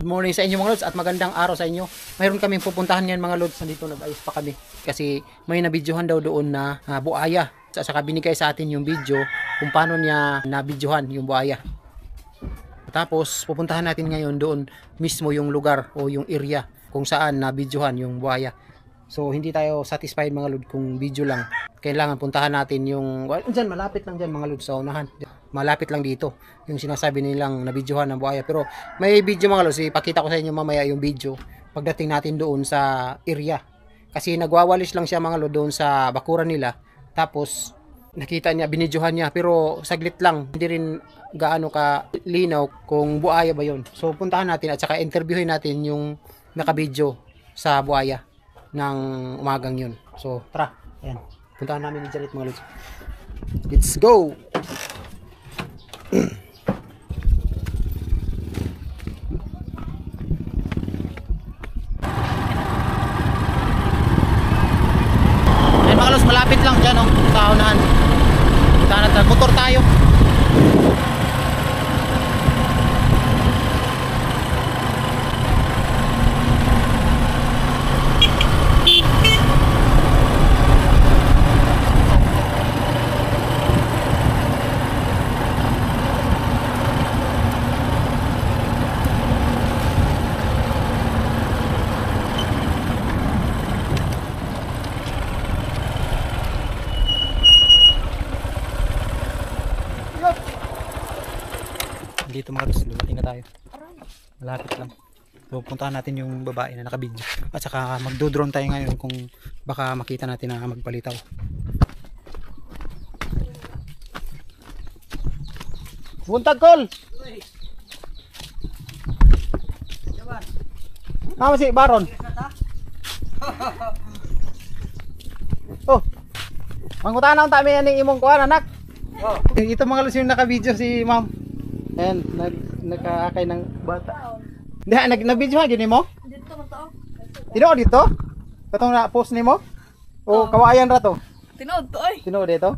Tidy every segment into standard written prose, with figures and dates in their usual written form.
Good morning sa inyo mga lods at magandang araw sa inyo. Mayroon kaming pupuntahan ngayon mga lods. Nandito nag-ayos pa kami kasi may nabidyohan daw doon na buaya. Saka binigay sa atin yung video kung paano niya nabidyohan yung buaya. Tapos pupuntahan natin ngayon doon mismo yung lugar o yung area kung saan nabidyohan yung buaya. So hindi tayo satisfied mga lods kung video lang. Kailangan puntahan natin yung dyan, malapit lang dyan mga lods sa unahan. Malapit lang dito yung sinasabi nilang nabidyohan ng buhaya. Pero may video mga lods, ipakita ko sa inyo mamaya yung video pagdating natin doon sa area. Kasi nagwawalis lang siya mga lods doon sa bakuran nila. Tapos nakita niya, binidyohan niya, pero saglit lang, hindi rin gaano ka linaw kung buhaya ba yon. So puntahan natin at saka interviewin natin yung nakabidyo sa buhaya ng umagang yun. So tara, ayan, puntahan namin ni Janet mga lods. Let's go! Ayan mga lods, malapit lang dyan sa unahan. Puntahan natin, motor tayo. Dito mga lods, dumating na tayo. Malapit lang. So puntahan natin yung babae na nakabidyo. At saka magdo-drone tayo ngayon kung baka makita natin na magpalitaw. Buntag call! Nama si Baron? Oh! Mangutahan ang tami yan ng imong kuhan anak. Oh. Ito mga lods yung nakabidyo si ma'am. Ayan, nagkaakay ng bata. Hindi, nag-video ha, gini mo? Dito mo to. Tinood dito? Katong na-post ni mo? O kawayan ra to? Tinood to ay. Tinood dito?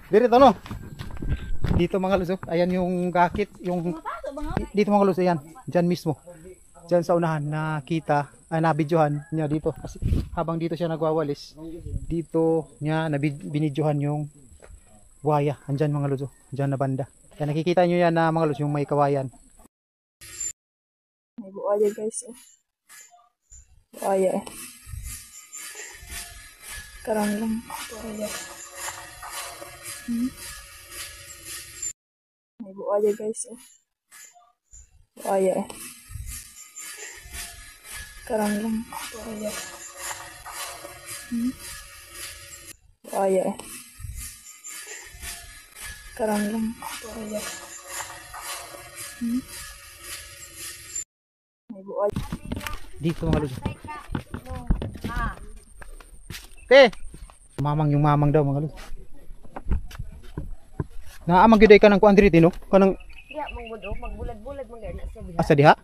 Dito no? Dito mga luso. Ayan yung gakit. Yung... Dito mga luso, ayan. Diyan mismo. Diyan sa unahan, nakita, nabidyohan niya dito. Kasi habang dito siya nagwawalis, dito niya binidyohan yung buhaya. Andyan mga luso. Diyan na banda. Yan, nakikita nyo yan na mga lods, yung may kawayan. May buhaya guys eh. Buhaya eh. Karang lang. Buhaya. May buhaya guys eh. Buhaya eh. Karang lang. Buhaya. Buhaya eh. Karang lang. Buhaya. May buhaya. Dito mga lods. Okay. Yung mamang daw mga lods. Naamang giday ka ng kuan diri no? Kanang ya magbulad-bulad man na sa diha. asa diha?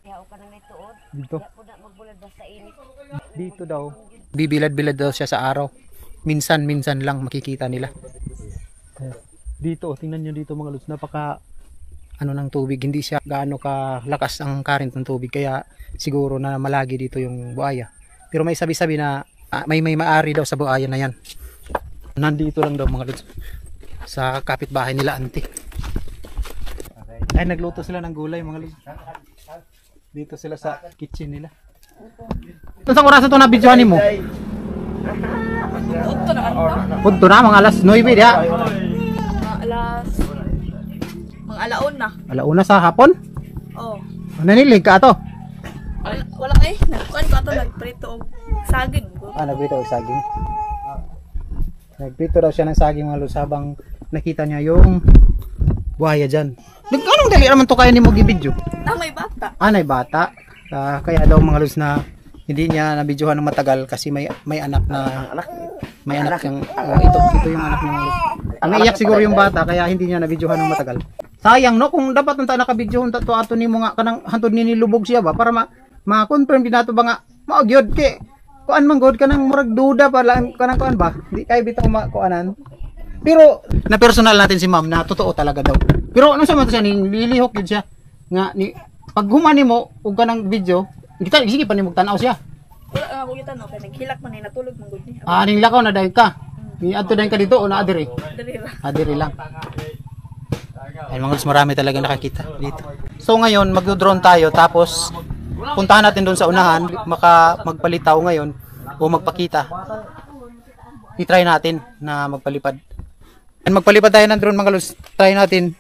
Ya o kanang nituod. Dito. Ya pud na magbulad basta init. Dito daw. Bibilad-bilad daw siya sa araw. Minsan lang makikita nila. Dito, tingnan nyo dito mga lods, napaka ng tubig, hindi siya gaano ka lakas ang current ng tubig, kaya siguro na malagi dito yung buhaya. Pero may sabi-sabi na may maari daw sa buhaya na yan. Nandito lang daw mga lods, sa kapitbahay nila auntie. Ay, nagluto sila ng gulay mga lods. Dito sila sa kitchen nila. Sa oras ito na videohan mo? Punto na mga alas 9 diha. Mga alauna. Alauna sa hapon? Oh. Nanilig ka ato? Wala eh. Nagkuhan ko ato nagprito og saging. Nagprito og saging. Nagprito daw siya ng saging mga lods habang nakita niya yung buhaya dyan. Anong dali naman to kaya ni mo gibidyo? May bata. May bata. Kaya daw mga lods na hindi niya nabidyohan ng matagal kasi may anak na may anak yung ito yung anak ng mga lods. Ang naiyak siguro yung bata kaya hindi niya nabidyohan ng matagal. Sayang no kung dapat nung tayo nakabidyohan to ato nimo nga kanang hantod ni nilubog siya ba para ma-confirm din nato ba nga mao gyud kay kuan man god kanang murag duda pa lang kanang kuan ba di kay bitaw kuanan. Pero na personal natin si ma'am na totoo talaga daw. Pero ano sa man siya ning lilihok gyud siya nga ni pag humani mo ug kanang video, kita sige pa nimo tan-aw siya. Wala nga ako kita no, kaya naghilak man natulog man gud ni. Ah, ning lakaw na dayon ka. Ni adto dayon ka dito o na adiri? Dali ra. Adiri lang. Ay mga lods, marami talaga nakakita dito. So ngayon magdo-drone tayo tapos puntahan natin doon sa unahan, magpalitaw ngayon o magpakita. I-try natin na magpalipad. And magpalipad tayo ng drone mga lods. Try natin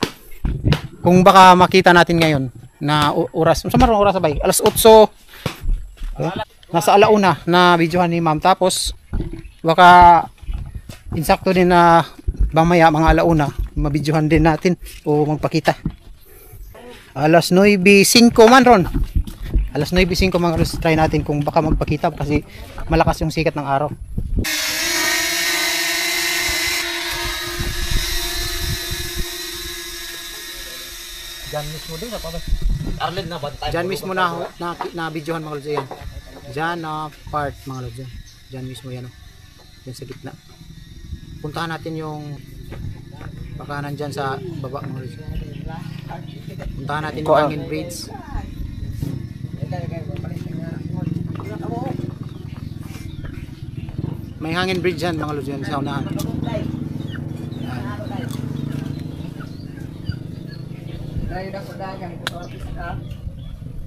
kung baka makita natin ngayon na oras. Sa marong oras sabay. Alas 8. Nasa alauna na videohan ni ma'am. Tapos baka insakto din na mamaya mga alauna mabidyohan din natin o magpakita. Alas 9:05 man ron. Alas 9:05 mga lods. Try natin kung baka magpakita kasi malakas yung sikat ng araw. Diyan mismo din sa pabas. Arlen na bantay. Diyan mismo na videohan mga lods yan. Diyan na part mga lods yan. Diyan mismo yan. Diyan sa gitna. Puntahan natin yung baka nandyan sa baba mga lods. Puntahan natin yung hanging bridge. May hanging bridge yan mga lods yan sa unahan.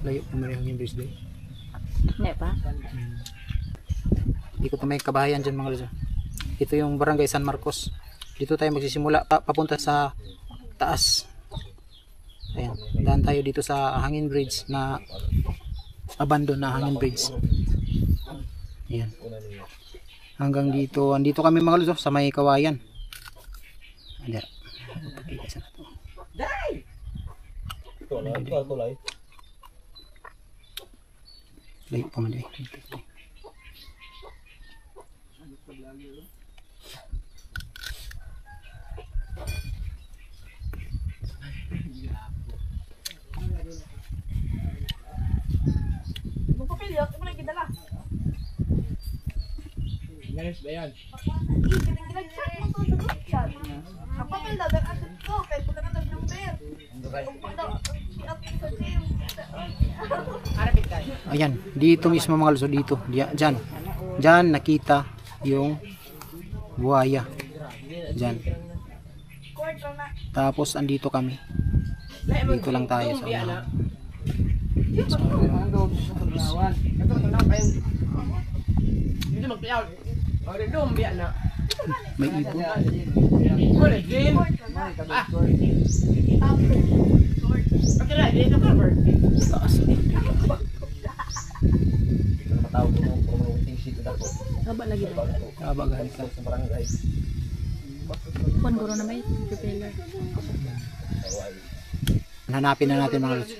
Layo pa may hanging bridge din. Ne pa. Ikot na may kabahayan dyan mga lods. Ito yung barangay San Marcos. Dito tayo magsisimula papunta sa taas. Ayan, daan tayo dito sa hanging bridge na abandon na hanging bridge. Ayan. Hanggang dito, andito kami mga lods sa may kawayan. Ayan. Tulay. Layo pa man eh. Magpapil yo, mo lagi dala. Ganis ba yan? Magpapil daw ang ato ko, kay pagkatapos ng beer. Ayan, dito mismo mga lods, dito, diyan. Diyan nakita yung buhaya. Diyan. Tapos andito kami. Dito lang tayo sa unahan. May ibon. Taas. Matawag ko ng tingsit na ko. Haba lagi ba? Haba gani ka. Sa barangay. Kuan guro na may propeller. Hanapin na natin mga lods.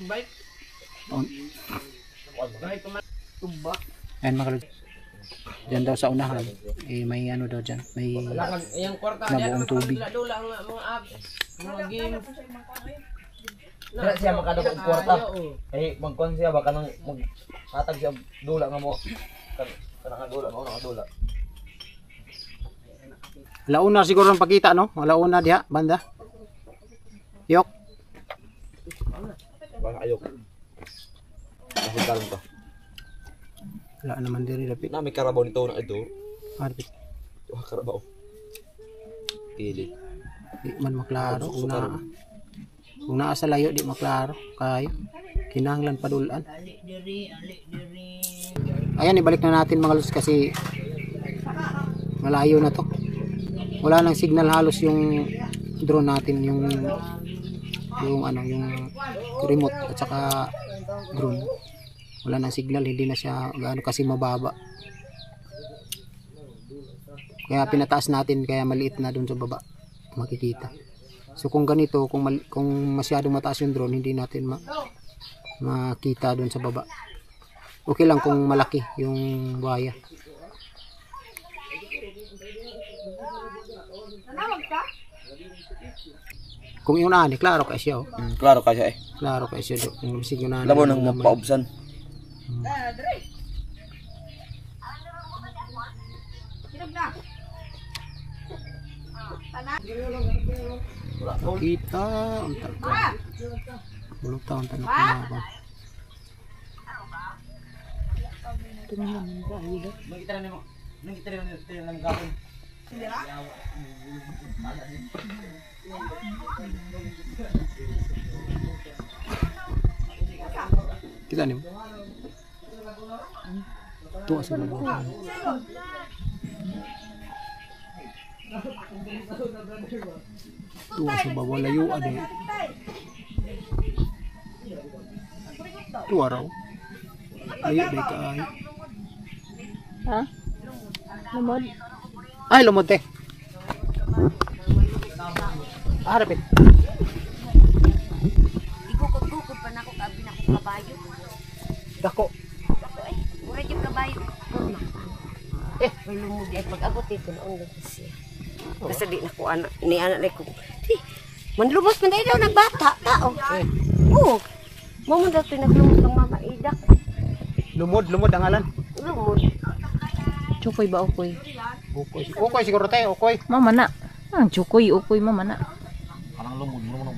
Ayan mga lods. Diyan daw sa unahan. Eh may ano daw dyan. May nabuong tubig. Dira siya makadako og kwarta. Ay magkon siya baka nang maghatag siya dula nga mo. Kanang dula mo nakadula. Launa siguro ang pakita no? Launa diha banda. Yok. Baka ayok. Kasi karon to. Wala naman diri dapit. Na may karabaw nito na ito. Dapit. Wah karabaw. Kili. Di man maklaro kung naa sa layo di maklaro kayo. Kinahanglan padulan. Ayan, ibalik na natin mga lods kasi malayo na to. Wala nang signal halos yung drone natin, yung ano, yung remote at saka drone. Wala nang signal, hindi na siya gaano kasi mababa. Kaya pinataas natin, kaya maliit na dun sa baba makikita. So kung ganito, kung masyadong mataas yung drone, hindi natin makita dun sa baba. Okay lang kung malaki yung waya. Kung yung ani, klaro ka siya. Oh. Klaro ka siya eh. Klaro ka siya. Yung sige na. Labo nang mapaubsan. Kita unta ka. Bulong taon tanong pinabang. Nangitira nimo. Nangitira nimo gapon. Kita nih. Tuwa sa baba. Tuwa sa baba layo ade. Tuwa raw. Layo day ka ay. Ha? Lumod? Ay lumod te. Harapit. Igukod-gukod pa na ako kabi na akong kabayo. Dako. Ako ay, mura yung kabayo. May lumod ay pag-abot dito noon lang siya. Kasi di na ko anak, ni anak na ko. Di, manlumos man daw ng bata, tao. Oo. Mo man daw pinaglumos ng mama Idak. Lumod ang alan. Lumod. Chukoy ba ukoy? Ukoy. Ukoy siguro tayo, ukoy. Mama na. Ang chukoy, ukoy mama na. Kanang lumod mo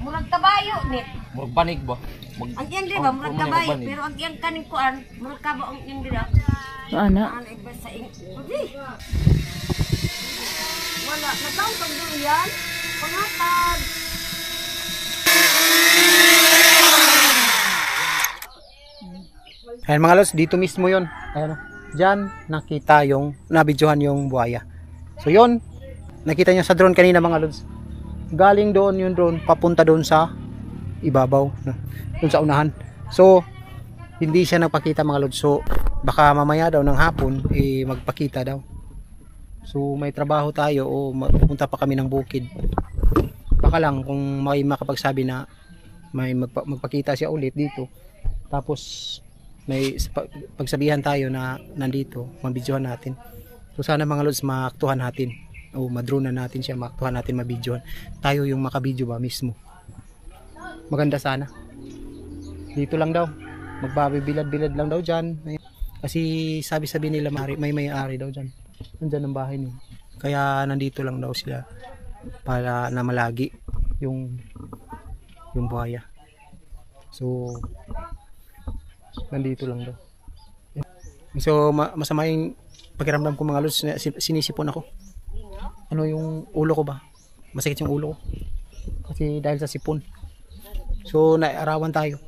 Murag kabayo ni. murag banig ba? Ang iyang di ba, murag kabayo. Pero ang iyang kaning kuan, murag kaba ang iyang dira. Ana. Ano iba sa ing. Hindi. Wala. Nataw kang durian. Pangatag. Ayan mga lods, dito mismo yon. Ayan o. Diyan nakita yung, nabidyohan yung buhaya. So yon, nakita nyo sa drone kanina mga lods. Galing doon yung drone, papunta doon sa ibabaw. Doon sa unahan. So, hindi siya nagpakita mga lods. So, baka mamaya daw ng hapon, magpakita daw. So, may trabaho tayo o pupunta pa kami ng bukid. Baka lang kung may makapagsabi na may magpakita siya ulit dito. Tapos, may pagsabihan tayo na nandito, mabidyohan natin. So sana mga lods maaktuhan natin o madrone natin siya, maaktuhan natin, mabidyohan. Tayo yung makabidyo ba mismo. Maganda sana. Dito lang daw. Magbabibilad-bilad lang daw dyan. Kasi sabi-sabi nila may may-ari daw dyan. Nandyan ang bahay niya. Kaya nandito lang daw sila para na malagi yung buhaya. So nandito lang daw. So masama yung pakiramdam ko mga lods, sinisipon ako. Ano yung ulo ko ba? Masakit yung ulo ko. Kasi dahil sa sipon. So naarawan tayo.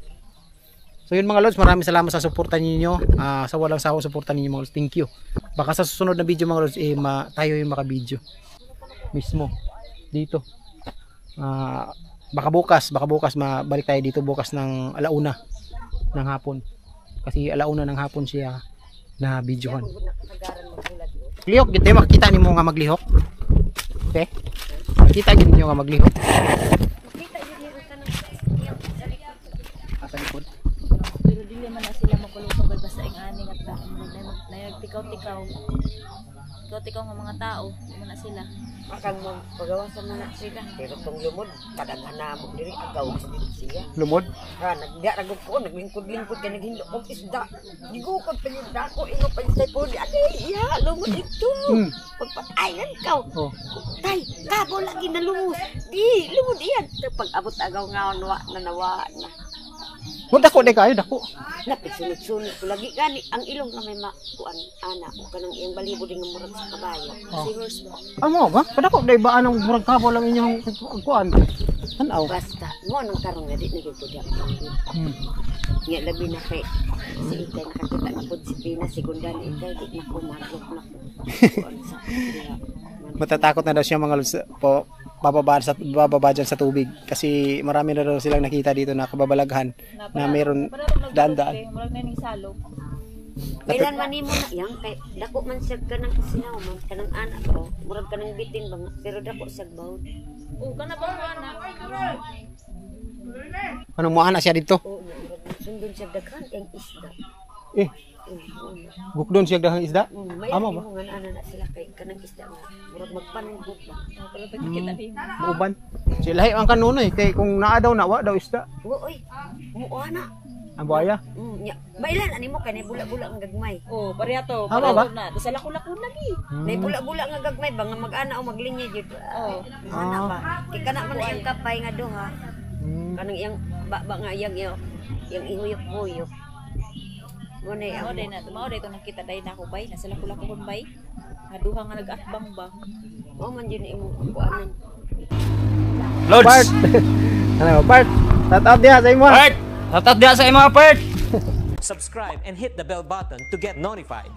So yun mga lods, maraming salamat sa suporta niyo. Sa walang sawang suporta niyo mga lods. Thank you. Baka sa susunod na video mga lods tayo yung makabidyo mismo dito. Baka bukas mabalik tayo dito bukas ng alauna ng hapon. Kasi alauna ng hapon siya na videohan. Lihok gito makita nimo nga maglihok. Okay? Makita gid niyo nga maglihok. Asa likod. Pero dili man na sila makulong basta ing ani nga ta. Nagtikaw-tikaw. Tikaw nga mga tao, mo na sila. Makang mo pagawasan man na sila. Pero tong lumod, kadaghan na mo diri agaw sa siya. Lumod. Nagdaragod ko, naglingkod-lingkod ka, naghindo kong isda. Gigukod pa yung dako, ingo pa yung stipod. Ate, iya, lumod ito. Pagpatayan ka. Oh. Tay, kabo lagi na lumos. Di, lumod iyan. Pag abot agaw nga, nawa na. Punta ko kayo dako. Napisunod-sunod ko lagi. Gani, ang ilong na may makuan, ana, o kanang iyang balibo din ng murag sa kabayo. Si horse ba? Amo ba? Padako dai ba anong murag kabo lang inyong kuan. Tanaw. Basta, mo anong karong nga di nagigudya. Nga labi na kay si Itay nakakita na po si Pina, segunda ni Itay, di na ko maglok na ko. Matatakot na daw siya mga lods po bababa dyan sa tubig kasi marami na daw silang nakita dito na kababalaghan na meron daan-daan. Murag na ning salog. Kailan man nimo na yang kay dako man siya kanang sinaw man kanang anak ko, murag kanang bitin ba pero dako siya bawd. Oh, kana ba mo anak? Anong mo anak siya dito? Oo, sundon siya daghan ang isda. Bukdon siya daghang isda? May Amo ba? mga ana na sila kay kanang isda nga murag magpanungkot ba. Pero kita din. Muuban. Si lahi ang kanuno kay kung naa daw nawa daw isda. Oy, mo ana. Ang buhaya. Bailan ani mo kay nay bula-bula ang gagmay. Oh, pareha to. Amo ba? Na, sa lako-lako lagi. Nay bula-bula nga gagmay ba nga mag-ana o maglinya jud. Oh, ana ba. Kay kana man iyang kapay nga duha. Kanang iyang ba nga iyang ihuyok-huyok. Unay Mao ang day na, mao day to nakita day na ako bay, nasa lako-lakon bay. Nga duha nga nag-atbang ba. oh man yun imong kuanan. Part. Ano, part. Tatat diha sa imo. Part! Tatat diya sa mga part! Subscribe and hit the bell button to get notified.